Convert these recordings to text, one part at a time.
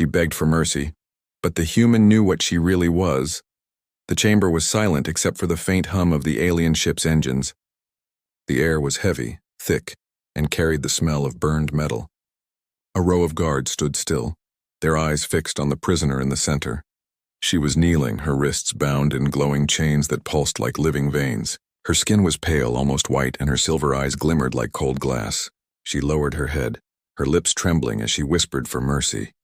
She begged for mercy, but the human knew what she really was. The chamber was silent except for the faint hum of the alien ship's engines. The air was heavy, thick, and carried the smell of burned metal. A row of guards stood still, their eyes fixed on the prisoner in the center. She was kneeling, her wrists bound in glowing chains that pulsed like living veins. Her skin was pale, almost white, and her silver eyes glimmered like cold glass. She lowered her head, her lips trembling as she whispered for mercy.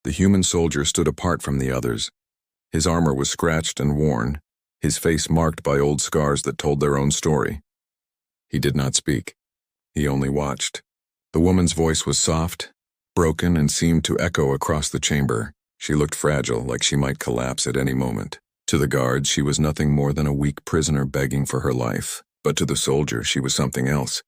The human soldier stood apart from the others. His armor was scratched and worn, his face marked by old scars that told their own story. He did not speak. He only watched. The woman's voice was soft, broken, and seemed to echo across the chamber. She looked fragile, like she might collapse at any moment. To the guards, she was nothing more than a weak prisoner begging for her life. But to the soldier, she was something else.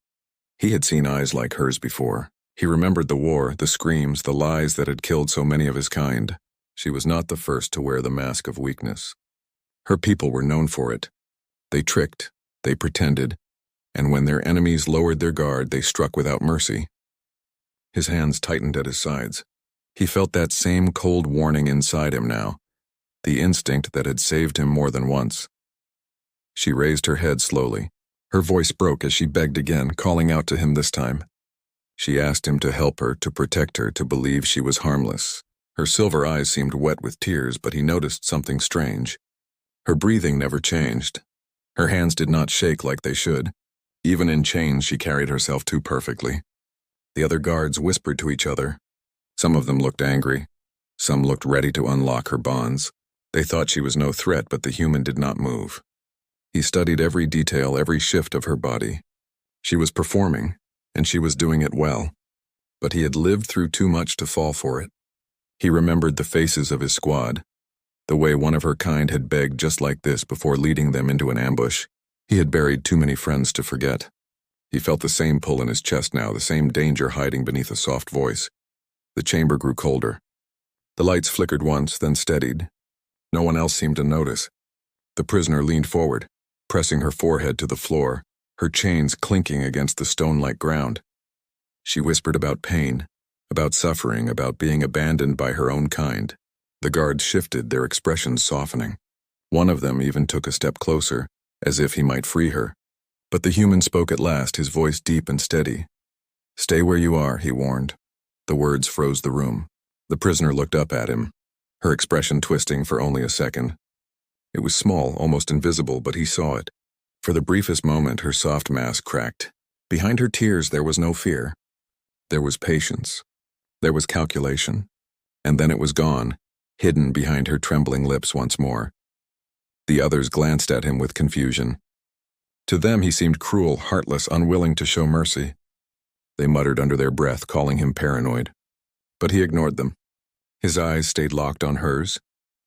He had seen eyes like hers before. He remembered the war, the screams, the lies that had killed so many of his kind. She was not the first to wear the mask of weakness. Her people were known for it. They tricked, they pretended, and when their enemies lowered their guard, they struck without mercy. His hands tightened at his sides. He felt that same cold warning inside him now, the instinct that had saved him more than once. She raised her head slowly. Her voice broke as she begged again, calling out to him this time. She asked him to help her, to protect her, to believe she was harmless. Her silver eyes seemed wet with tears, but he noticed something strange. Her breathing never changed. Her hands did not shake like they should. Even in chains, she carried herself too perfectly. The other guards whispered to each other. Some of them looked angry. Some looked ready to unlock her bonds. They thought she was no threat, but the human did not move. He studied every detail, every shift of her body. She was performing, and she was doing it well. But he had lived through too much to fall for it. He remembered the faces of his squad, the way one of her kind had begged just like this before leading them into an ambush. He had buried too many friends to forget. He felt the same pull in his chest now, the same danger hiding beneath a soft voice. The chamber grew colder. The lights flickered once, then steadied. No one else seemed to notice. The prisoner leaned forward, pressing her forehead to the floor, her chains clinking against the stone-like ground. She whispered about pain, about suffering, about being abandoned by her own kind. The guards shifted, their expressions softening. One of them even took a step closer, as if he might free her. But the human spoke at last, his voice deep and steady. "Stay where you are," he warned. The words froze the room. The prisoner looked up at him, her expression twisting for only a second. It was small, almost invisible, but he saw it. For the briefest moment, her soft mask cracked. Behind her tears, there was no fear. There was patience. There was calculation. And then it was gone, hidden behind her trembling lips once more. The others glanced at him with confusion. To them, he seemed cruel, heartless, unwilling to show mercy. They muttered under their breath, calling him paranoid. But he ignored them. His eyes stayed locked on hers.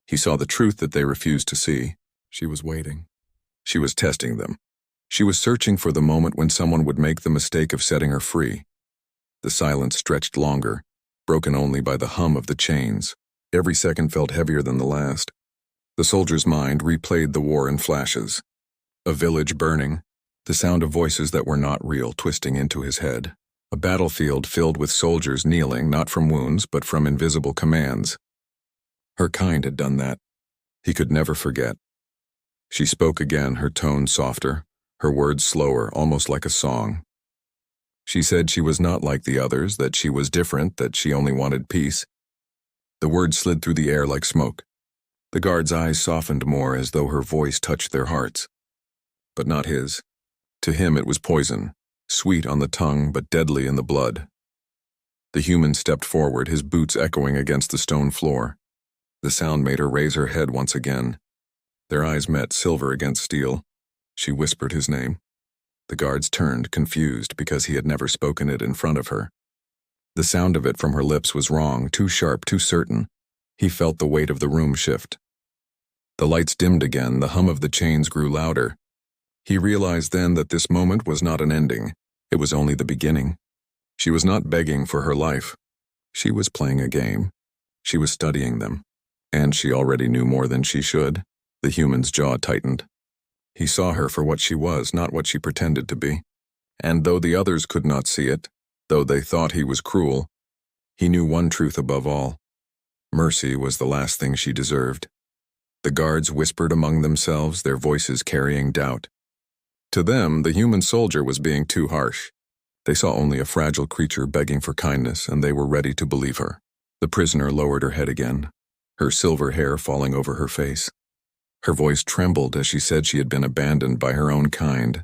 He saw the truth that they refused to see. She was waiting. She was testing them. She was searching for the moment when someone would make the mistake of setting her free. The silence stretched longer, broken only by the hum of the chains. Every second felt heavier than the last. The soldier's mind replayed the war in flashes. A village burning, the sound of voices that were not real twisting into his head. A battlefield filled with soldiers kneeling, not from wounds, but from invisible commands. Her kind had done that. He could never forget. She spoke again, her tone softer, her words slower, almost like a song. She said she was not like the others, that she was different, that she only wanted peace. The words slid through the air like smoke. The guards' eyes softened more as though her voice touched their hearts. But not his. To him it was poison, sweet on the tongue but deadly in the blood. The human stepped forward, his boots echoing against the stone floor. The sound made her raise her head once again. Their eyes met, silver against steel. She whispered his name. The guards turned, confused, because he had never spoken it in front of her. The sound of it from her lips was wrong, too sharp, too certain. He felt the weight of the room shift. The lights dimmed again, the hum of the chains grew louder. He realized then that this moment was not an ending. It was only the beginning. She was not begging for her life. She was playing a game. She was studying them. And she already knew more than she should. The human's jaw tightened. He saw her for what she was, not what she pretended to be. And though the others could not see it, though they thought he was cruel, he knew one truth above all. Mercy was the last thing she deserved. The guards whispered among themselves, their voices carrying doubt. To them, the human soldier was being too harsh. They saw only a fragile creature begging for kindness, and they were ready to believe her. The prisoner lowered her head again, her silver hair falling over her face. Her voice trembled as she said she had been abandoned by her own kind,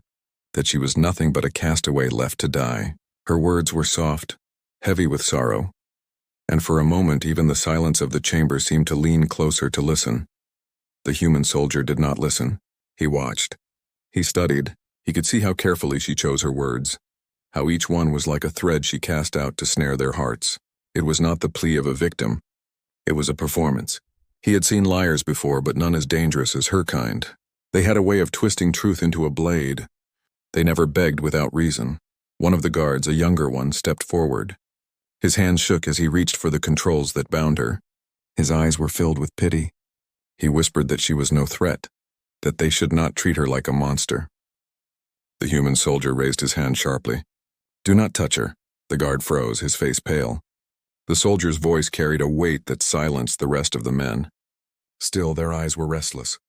that she was nothing but a castaway left to die. Her words were soft, heavy with sorrow, and for a moment even the silence of the chamber seemed to lean closer to listen. The human soldier did not listen. He watched. He studied. He could see how carefully she chose her words, how each one was like a thread she cast out to snare their hearts. It was not the plea of a victim. It was a performance. He had seen liars before, but none as dangerous as her kind. They had a way of twisting truth into a blade. They never begged without reason. One of the guards, a younger one, stepped forward. His hands shook as he reached for the controls that bound her. His eyes were filled with pity. He whispered that she was no threat, that they should not treat her like a monster. The human soldier raised his hand sharply. "Do not touch her." The guard froze, his face pale. The soldier's voice carried a weight that silenced the rest of the men. Still, their eyes were restless.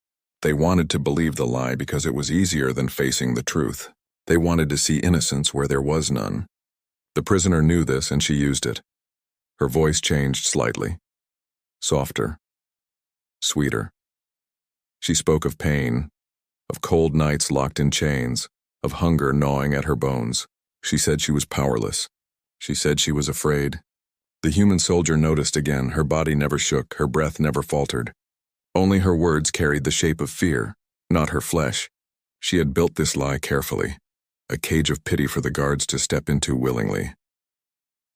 They wanted to believe the lie because it was easier than facing the truth. They wanted to see innocence where there was none. The prisoner knew this, and she used it. Her voice changed slightly. Softer. Sweeter. She spoke of pain, of cold nights locked in chains, of hunger gnawing at her bones. She said she was powerless. She said she was afraid. The human soldier noticed again. Her body never shook, her breath never faltered. Only her words carried the shape of fear, not her flesh. She had built this lie carefully, a cage of pity for the guards to step into willingly.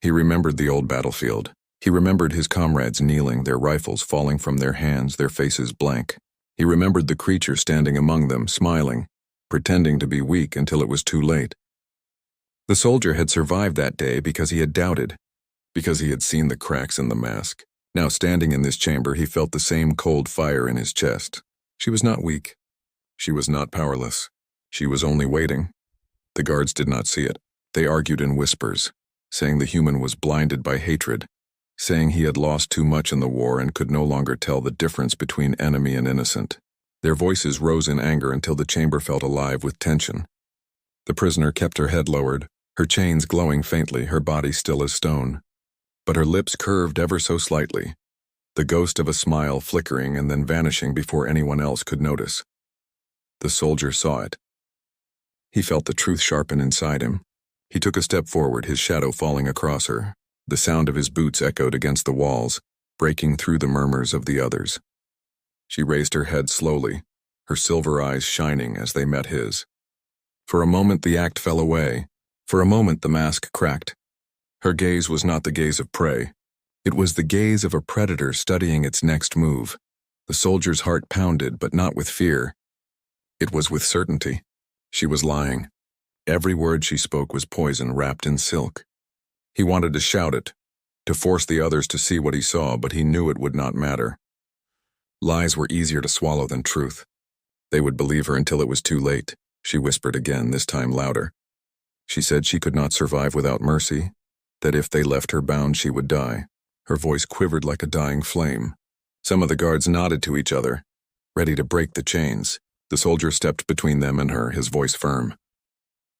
He remembered the old battlefield. He remembered his comrades kneeling, their rifles falling from their hands, their faces blank. He remembered the creature standing among them, smiling, pretending to be weak until it was too late. The soldier had survived that day because he had doubted, because he had seen the cracks in the mask. Now, standing in this chamber, he felt the same cold fire in his chest. She was not weak. She was not powerless. She was only waiting. The guards did not see it. They argued in whispers, saying the human was blinded by hatred, saying he had lost too much in the war and could no longer tell the difference between enemy and innocent. Their voices rose in anger until the chamber felt alive with tension. The prisoner kept her head lowered, her chains glowing faintly, her body still as stone. But her lips curved ever so slightly, the ghost of a smile flickering and then vanishing before anyone else could notice. The soldier saw it. He felt the truth sharpen inside him. He took a step forward, his shadow falling across her. The sound of his boots echoed against the walls, breaking through the murmurs of the others. She raised her head slowly, her silver eyes shining as they met his. For a moment the act fell away. For a moment the mask cracked. Her gaze was not the gaze of prey. It was the gaze of a predator studying its next move. The soldier's heart pounded, but not with fear. It was with certainty. She was lying. Every word she spoke was poison wrapped in silk. He wanted to shout it, to force the others to see what he saw, but he knew it would not matter. Lies were easier to swallow than truth. They would believe her until it was too late. She whispered again, this time louder. She said she could not survive without mercy, that if they left her bound she would die. Her voice quivered like a dying flame. Some of the guards nodded to each other, ready to break the chains. The soldier stepped between them and her, his voice firm.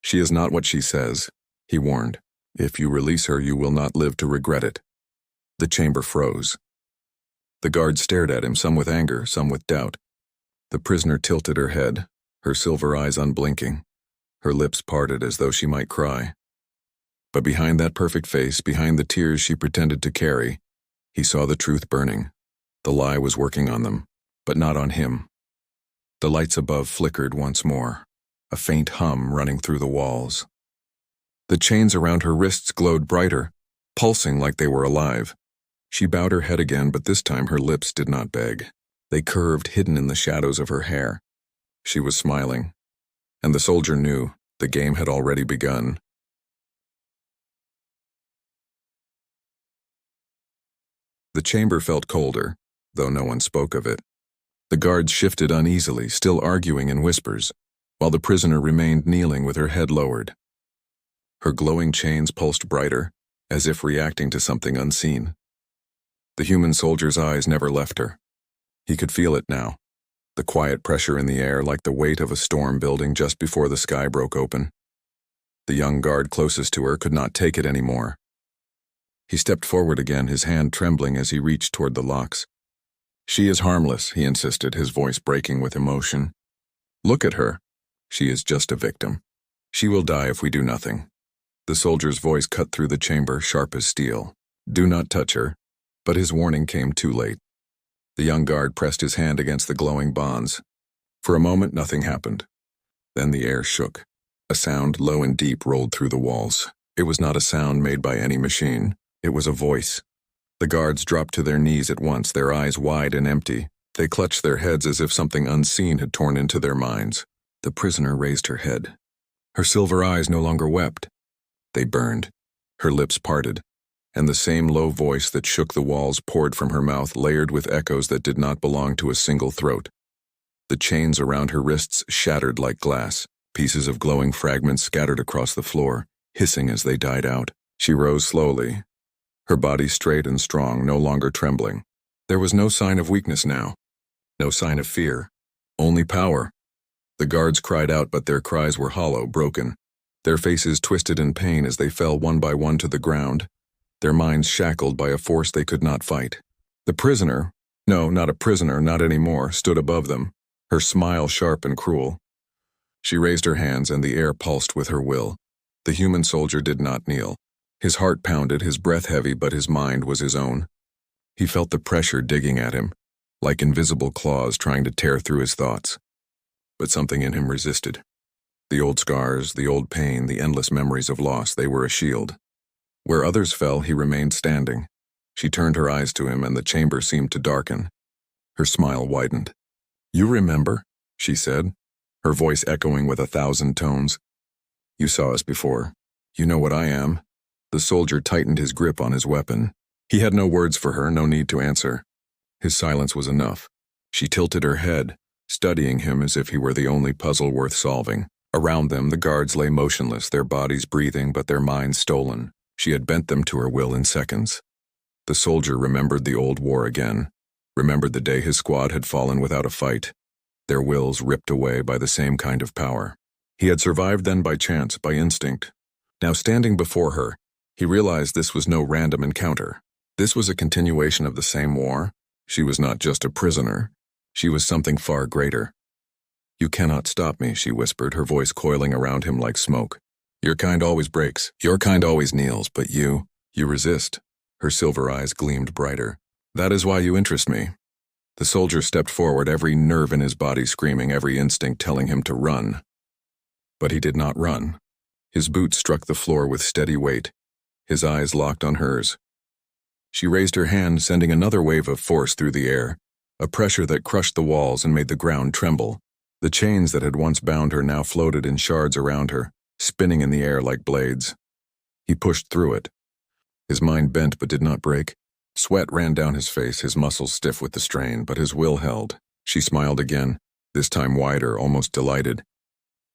"She is not what she says," he warned. "If you release her, you will not live to regret it." The chamber froze. The guards stared at him, some with anger, some with doubt. The prisoner tilted her head, her silver eyes unblinking, her lips parted as though she might cry. But behind that perfect face, behind the tears she pretended to carry, he saw the truth burning. The lie was working on them, but not on him. The lights above flickered once more, a faint hum running through the walls. The chains around her wrists glowed brighter, pulsing like they were alive. She bowed her head again, but this time her lips did not beg. They curved, hidden in the shadows of her hair. She was smiling, and the soldier knew the game had already begun. The chamber felt colder, though no one spoke of it. The guards shifted uneasily, still arguing in whispers, while the prisoner remained kneeling with her head lowered. Her glowing chains pulsed brighter, as if reacting to something unseen. The human soldier's eyes never left her. He could feel it now, the quiet pressure in the air like the weight of a storm building just before the sky broke open. The young guard closest to her could not take it anymore. He stepped forward again, his hand trembling as he reached toward the locks. "She is harmless," he insisted, his voice breaking with emotion. "Look at her. She is just a victim. She will die if we do nothing." The soldier's voice cut through the chamber, sharp as steel. "Do not touch her." But his warning came too late. The young guard pressed his hand against the glowing bonds. For a moment, nothing happened. Then the air shook. A sound, low and deep, rolled through the walls. It was not a sound made by any machine. It was a voice. The guards dropped to their knees at once, their eyes wide and empty. They clutched their heads as if something unseen had torn into their minds. The prisoner raised her head. Her silver eyes no longer wept. They burned. Her lips parted, and the same low voice that shook the walls poured from her mouth, layered with echoes that did not belong to a single throat. The chains around her wrists shattered like glass. Pieces of glowing fragments scattered across the floor, hissing as they died out. She rose slowly, her body straight and strong, no longer trembling. There was no sign of weakness now, no sign of fear, only power. The guards cried out, but their cries were hollow, broken. Their faces twisted in pain as they fell one by one to the ground, their minds shackled by a force they could not fight. The prisoner, no, not a prisoner, not anymore, stood above them, her smile sharp and cruel. She raised her hands and the air pulsed with her will. The human soldier did not kneel. His heart pounded, his breath heavy, but his mind was his own. He felt the pressure digging at him, like invisible claws trying to tear through his thoughts. But something in him resisted. The old scars, the old pain, the endless memories of loss, they were a shield. Where others fell, he remained standing. She turned her eyes to him and the chamber seemed to darken. Her smile widened. "You remember," she said, her voice echoing with 1,000 tones. "You saw us before. You know what I am." The soldier tightened his grip on his weapon. He had no words for her, no need to answer. His silence was enough. She tilted her head, studying him as if he were the only puzzle worth solving. Around them, the guards lay motionless, their bodies breathing but their minds stolen. She had bent them to her will in seconds. The soldier remembered the old war again, remembered the day his squad had fallen without a fight, their wills ripped away by the same kind of power. He had survived then by chance, by instinct. Now standing before her, he realized this was no random encounter. This was a continuation of the same war. She was not just a prisoner. She was something far greater. "You cannot stop me," she whispered, her voice coiling around him like smoke. "Your kind always breaks. Your kind always kneels, but you resist." Her silver eyes gleamed brighter. "That is why you interest me." The soldier stepped forward, every nerve in his body screaming, every instinct telling him to run. But he did not run. His boots struck the floor with steady weight. His eyes locked on hers. She raised her hand, sending another wave of force through the air, a pressure that crushed the walls and made the ground tremble. The chains that had once bound her now floated in shards around her, spinning in the air like blades. He pushed through it. His mind bent but did not break. Sweat ran down his face, his muscles stiff with the strain, but his will held. She smiled again, this time wider, almost delighted.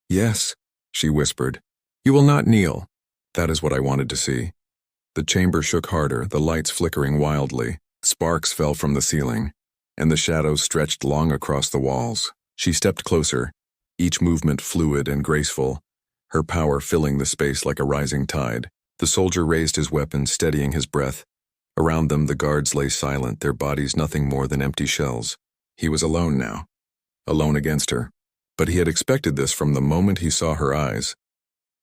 "Yes," she whispered. "You will not kneel." That is what I wanted to see. The chamber shook harder, the lights flickering wildly. Sparks fell from the ceiling, and the shadows stretched long across the walls. She stepped closer, each movement fluid and graceful, her power filling the space like a rising tide. The soldier raised his weapon, steadying his breath. Around them, the guards lay silent, their bodies nothing more than empty shells. He was alone now, alone against her. But he had expected this from the moment he saw her eyes.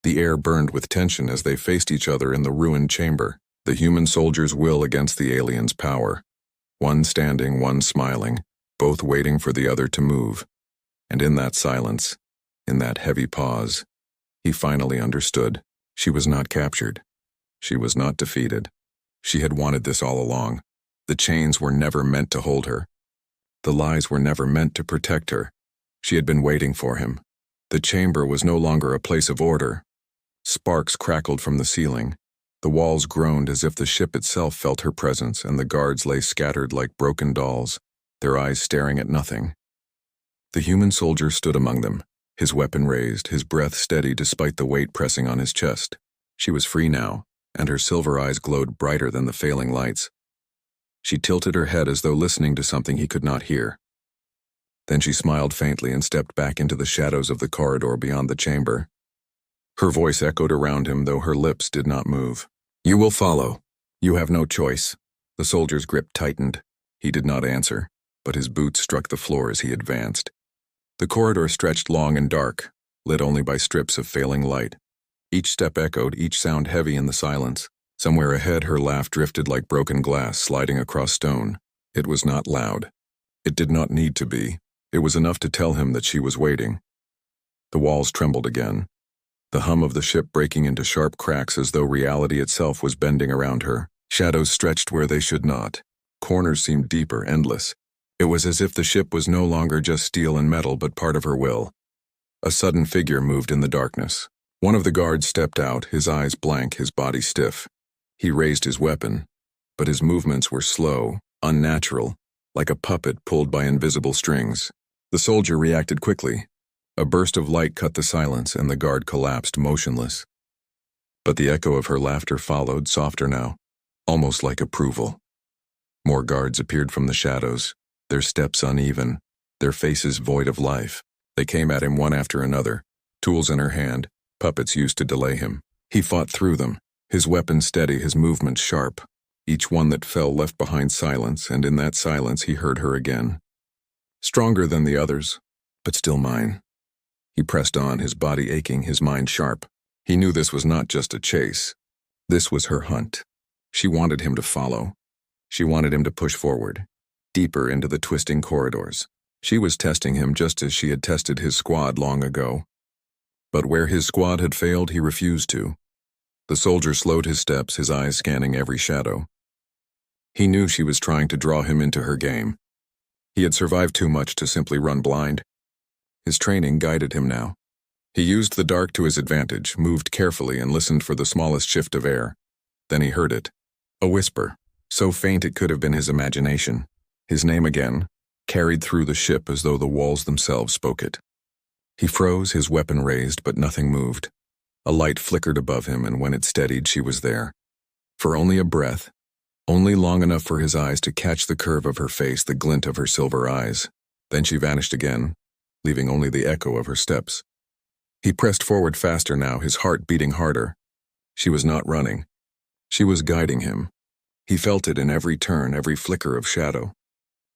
The air burned with tension as they faced each other in the ruined chamber, the human soldier's will against the alien's power. One standing, one smiling, both waiting for the other to move. And in that silence, in that heavy pause, he finally understood. She was not captured. She was not defeated. She had wanted this all along. The chains were never meant to hold her. The lies were never meant to protect her. She had been waiting for him. The chamber was no longer a place of order. Sparks crackled from the ceiling. The walls groaned as if the ship itself felt her presence, and the guards lay scattered like broken dolls, their eyes staring at nothing. The human soldier stood among them, his weapon raised, his breath steady despite the weight pressing on his chest. She was free now, and her silver eyes glowed brighter than the failing lights. She tilted her head as though listening to something he could not hear. Then she smiled faintly and stepped back into the shadows of the corridor beyond the chamber. Her voice echoed around him, though her lips did not move. "You will follow. You have no choice." The soldier's grip tightened. He did not answer, but his boots struck the floor as he advanced. The corridor stretched long and dark, lit only by strips of failing light. Each step echoed, each sound heavy in the silence. Somewhere ahead, her laugh drifted like broken glass sliding across stone. It was not loud. It did not need to be. It was enough to tell him that she was waiting. The walls trembled again, the hum of the ship breaking into sharp cracks as though reality itself was bending around her. Shadows stretched where they should not. Corners seemed deeper, endless. It was as if the ship was no longer just steel and metal, but part of her will. A sudden figure moved in the darkness. One of the guards stepped out, his eyes blank, his body stiff. He raised his weapon, but his movements were slow, unnatural, like a puppet pulled by invisible strings. The soldier reacted quickly. A burst of light cut the silence, and the guard collapsed motionless. But the echo of her laughter followed, softer now, almost like approval. More guards appeared from the shadows, their steps uneven, their faces void of life. They came at him one after another, tools in her hand, puppets used to delay him. He fought through them, his weapon steady, his movements sharp. Each one that fell left behind silence, and in that silence he heard her again. Stronger than the others, but still mine. He pressed on, his body aching, his mind sharp. He knew this was not just a chase. This was her hunt. She wanted him to follow. She wanted him to push forward, deeper into the twisting corridors. She was testing him just as she had tested his squad long ago. But where his squad had failed, he refused to. The soldier slowed his steps, his eyes scanning every shadow. He knew she was trying to draw him into her game. He had survived too much to simply run blind. His training guided him now. He used the dark to his advantage, moved carefully and listened for the smallest shift of air. Then he heard it. A whisper, so faint it could have been his imagination. His name again, carried through the ship as though the walls themselves spoke it. He froze, his weapon raised, but nothing moved. A light flickered above him, and when it steadied, she was there. For only a breath, only long enough for his eyes to catch the curve of her face, the glint of her silver eyes. Then she vanished again, leaving only the echo of her steps. He pressed forward faster now, his heart beating harder. She was not running. She was guiding him. He felt it in every turn, every flicker of shadow.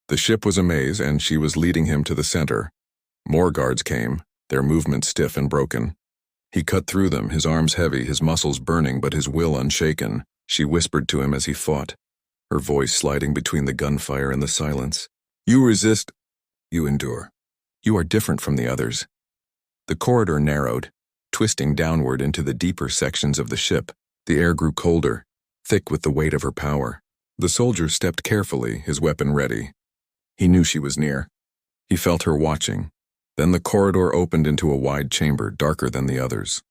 The ship was a maze, and she was leading him to the center. More guards came, their movements stiff and broken. He cut through them, his arms heavy, his muscles burning, but his will unshaken. She whispered to him as he fought, her voice sliding between the gunfire and the silence. "You resist. You endure. You are different from the others." The corridor narrowed, twisting downward into the deeper sections of the ship. The air grew colder, thick with the weight of her power. The soldier stepped carefully, his weapon ready. He knew she was near. He felt her watching. Then the corridor opened into a wide chamber, darker than the others.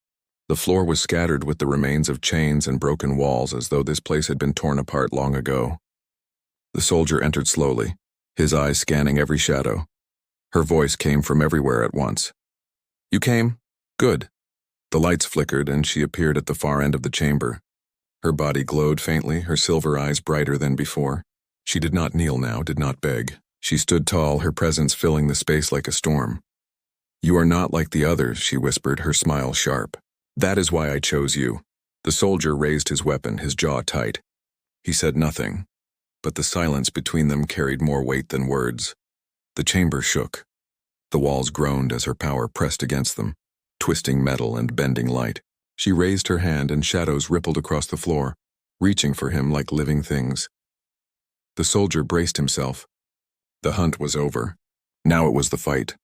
The floor was scattered with the remains of chains and broken walls, as though this place had been torn apart long ago. The soldier entered slowly, his eyes scanning every shadow. Her voice came from everywhere at once. "You came? Good." The lights flickered, and she appeared at the far end of the chamber. Her body glowed faintly, her silver eyes brighter than before. She did not kneel now, did not beg. She stood tall, her presence filling the space like a storm. "You are not like the others," she whispered, her smile sharp. "That is why I chose you." The soldier raised his weapon, his jaw tight. He said nothing, but the silence between them carried more weight than words. The chamber shook. The walls groaned as her power pressed against them, twisting metal and bending light. She raised her hand, and shadows rippled across the floor, reaching for him like living things. The soldier braced himself. The hunt was over. Now it was the fight.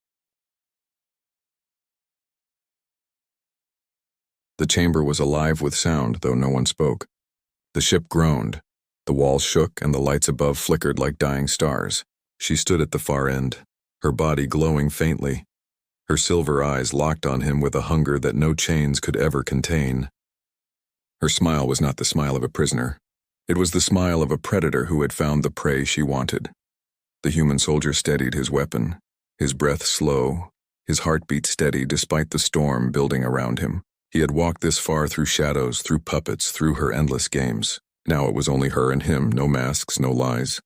The chamber was alive with sound, though no one spoke. The ship groaned. The walls shook, and the lights above flickered like dying stars. She stood at the far end, her body glowing faintly, her silver eyes locked on him with a hunger that no chains could ever contain. Her smile was not the smile of a prisoner. It was the smile of a predator who had found the prey she wanted. The human soldier steadied his weapon, his breath slow, his heartbeat steady despite the storm building around him. He had walked this far through shadows, through puppets, through her endless games. Now it was only her and him, no masks, no lies.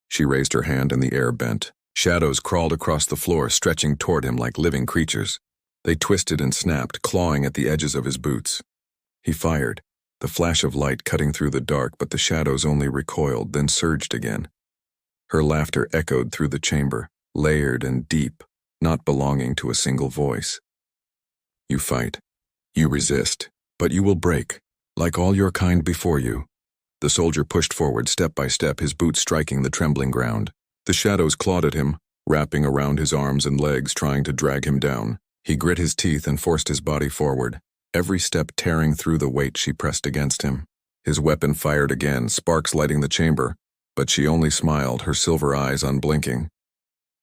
She raised her hand and the air bent. Shadows crawled across the floor, stretching toward him like living creatures. They twisted and snapped, clawing at the edges of his boots. He fired, the flash of light cutting through the dark, but the shadows only recoiled, then surged again. Her laughter echoed through the chamber, layered and deep, not belonging to a single voice. You fight. You resist. But you will break, like all your kind before you. The soldier pushed forward step by step, his boots striking the trembling ground. The shadows clawed at him, wrapping around his arms and legs, trying to drag him down. He grit his teeth and forced his body forward, every step tearing through the weight she pressed against him. His weapon fired again, sparks lighting the chamber, but she only smiled, her silver eyes unblinking.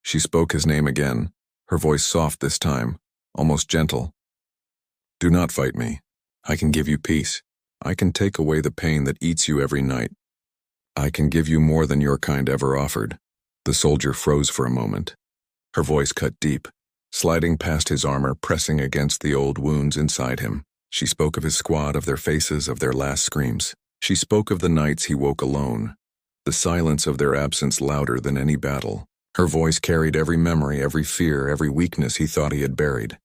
She spoke his name again, her voice soft this time, almost gentle. Do not fight me. I can give you peace. I can take away the pain that eats you every night. I can give you more than your kind ever offered. The soldier froze for a moment. Her voice cut deep, sliding past his armor, pressing against the old wounds inside him. She spoke of his squad, of their faces, of their last screams. She spoke of the nights he woke alone, the silence of their absence louder than any battle. Her voice carried every memory, every fear, every weakness he thought he had buried.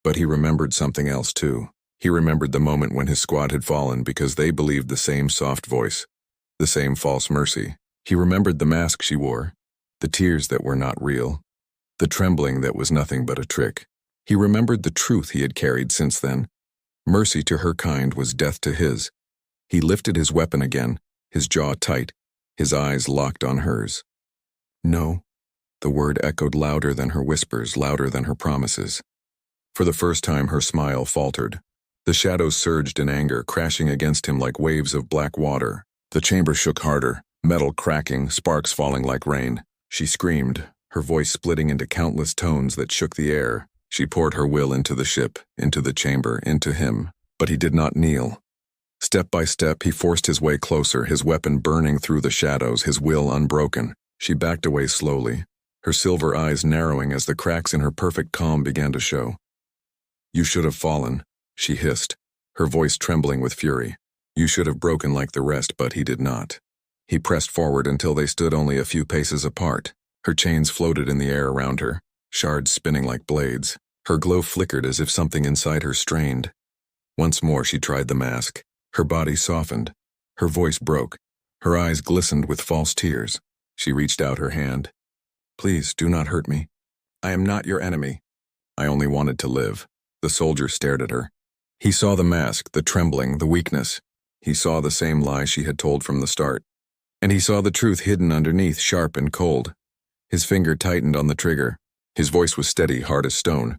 But he remembered something else too. He remembered the moment when his squad had fallen because they believed the same soft voice, the same false mercy. He remembered the mask she wore, the tears that were not real, the trembling that was nothing but a trick. He remembered the truth he had carried since then. Mercy to her kind was death to his. He lifted his weapon again, his jaw tight, his eyes locked on hers. No. The word echoed louder than her whispers, louder than her promises. For the first time, her smile faltered. The shadows surged in anger, crashing against him like waves of black water. The chamber shook harder, metal cracking, sparks falling like rain. She screamed, her voice splitting into countless tones that shook the air. She poured her will into the ship, into the chamber, into him. But he did not kneel. Step by step, he forced his way closer, his weapon burning through the shadows, his will unbroken. She backed away slowly, her silver eyes narrowing as the cracks in her perfect calm began to show. You should have fallen, she hissed, her voice trembling with fury. You should have broken like the rest, but he did not. He pressed forward until they stood only a few paces apart. Her chains floated in the air around her, shards spinning like blades. Her glow flickered as if something inside her strained. Once more she tried the mask. Her body softened. Her voice broke. Her eyes glistened with false tears. She reached out her hand. Please, do not hurt me. I am not your enemy. I only wanted to live. The soldier stared at her. He saw the mask, the trembling, the weakness. He saw the same lie she had told from the start. And he saw the truth hidden underneath, sharp and cold. His finger tightened on the trigger. His voice was steady, hard as stone.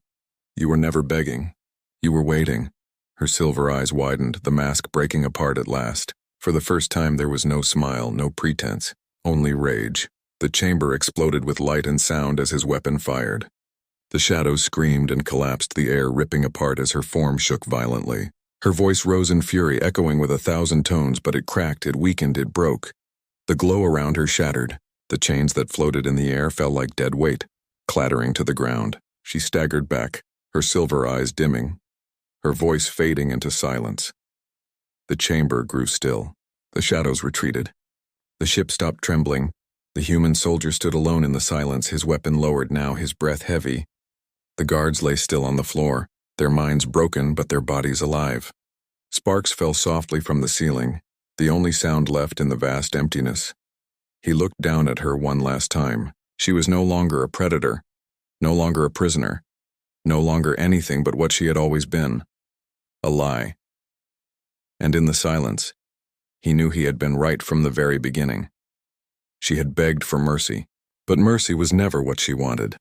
You were never begging. You were waiting. Her silver eyes widened, the mask breaking apart at last. For the first time there was no smile, no pretense, only rage. The chamber exploded with light and sound as his weapon fired. The shadows screamed and collapsed, the air ripping apart as her form shook violently. Her voice rose in fury, echoing with 1,000 tones, but it cracked, it weakened, it broke. The glow around her shattered. The chains that floated in the air fell like dead weight, clattering to the ground. She staggered back, her silver eyes dimming, her voice fading into silence. The chamber grew still. The shadows retreated. The ship stopped trembling. The human soldier stood alone in the silence, his weapon lowered now, his breath heavy. The guards lay still on the floor, their minds broken but their bodies alive. Sparks fell softly from the ceiling, the only sound left in the vast emptiness. He looked down at her one last time. She was no longer a predator, no longer a prisoner, no longer anything but what she had always been. A lie. And in the silence, he knew he had been right from the very beginning. She had begged for mercy, but mercy was never what she wanted.